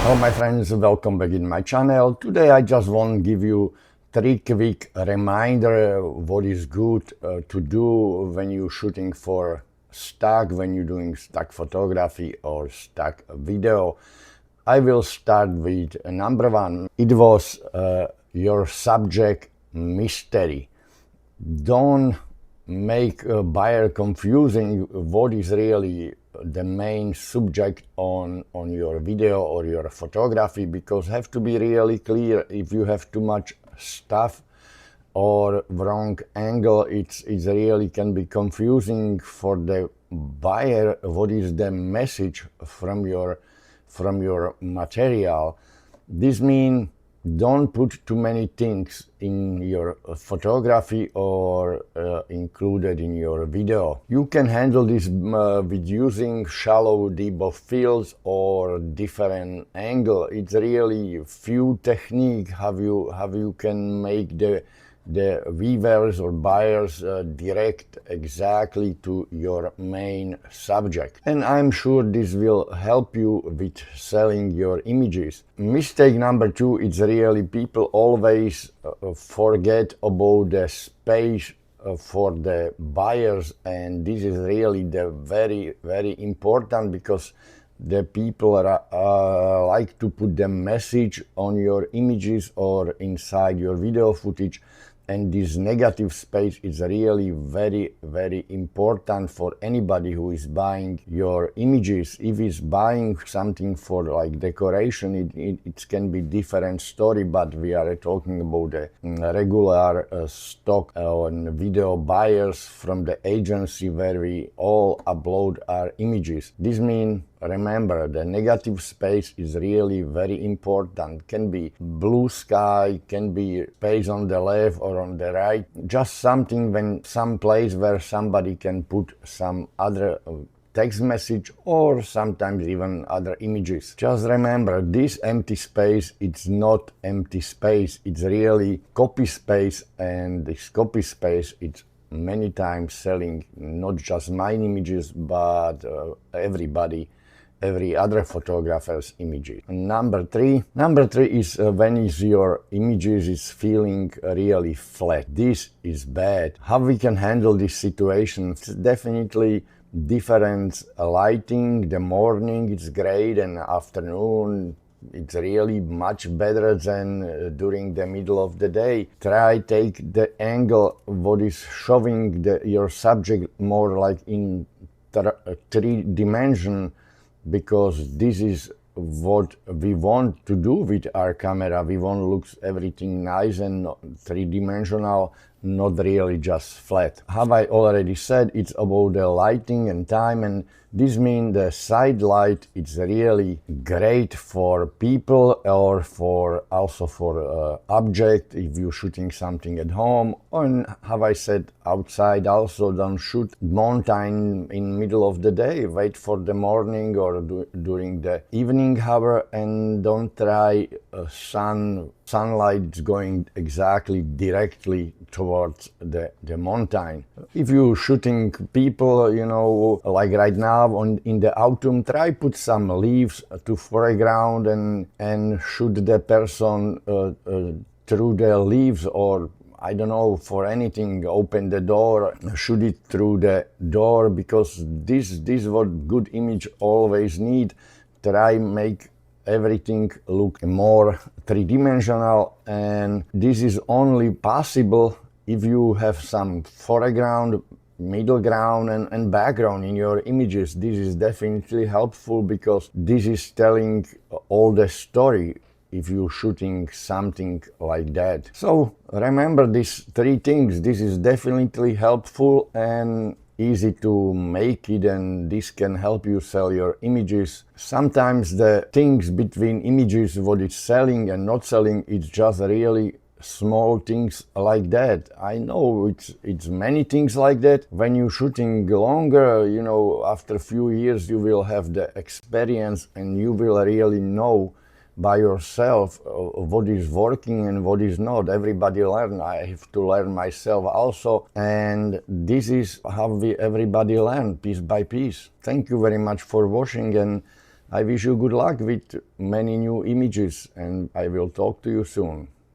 Hello my friends, welcome back in my channel. Today I just want to give you 3 quick reminder what is good to do when you're shooting for stock, when you're doing stock photography or stock video. I will start with number 1. It was your subject mystery. Don't make a buyer confusing what is really the main subject on your video or your photography, because have to be really clear. If you have too much stuff or wrong angle, it's really can be confusing for the buyer what is the message from your material. This means don't put too many things in your photography or included in your video. You can handle this with using shallow depth of fields or different angle. It's really few technique how you can make the viewers or buyers direct exactly to your main subject. And I'm sure this will help you with selling your images. Mistake number 2 is really people always forget about the space for the buyers, and this is really the very important, because the people like to put the message on your images or inside your video footage, and this negative space is really very important for anybody who is buying your images. If he's buying something for like decoration, it can be different story, but we are talking about the regular stock on video buyers from the agency where we all upload our images. This means, remember, the negative space is really very important. Can be blue sky, can be space on the left or on the right. Just something when some place where somebody can put some other text message or sometimes even other images. Just remember, this empty space, it's not empty space. It's really copy space, and this copy space, it's many times selling not just mine images, but every other photographer's images. Number three is when is your images is feeling really flat. This is bad. How we can handle this situation? It's definitely different lighting. The morning it's great, and afternoon it's really much better than during the middle of the day. Try take the angle what is showing your subject more like in 3-dimension, because this is what we want to do with our camera. We want to look everything nice and 3-dimensional, not really just flat. Have I already said it's about the lighting and time, and this means the side light is really great for people or for also for object if you're shooting something at home. And have I said outside also, don't shoot mountain in middle of the day. Wait for the morning or during the evening hour, and don't try sunlight going exactly directly towards the mountain. If you're shooting people, you know, like right now in the autumn, try put some leaves to foreground and shoot the person through the leaves, or I don't know, for anything, open the door, shoot it through the door, because this is what good image always need. Try make everything look more 3-dimensional, and this is only possible if you have some foreground, middle ground and background in your images. This is definitely helpful, because this is telling all the story if you're shooting something like that. So remember these 3 things. This is definitely helpful and easy to make it, and this can help you sell your images. Sometimes the things between images, what it's selling and not selling, it's just really small things like that. I know it's many things like that. When you're shooting longer, you know, after a few years you will have the experience and you will really know by yourself what is working and what is not. Everybody learn. I have to learn myself also, and this is how everybody learn, piece by piece. Thank you very much for watching, and I wish you good luck with many new images, and I will talk to you soon.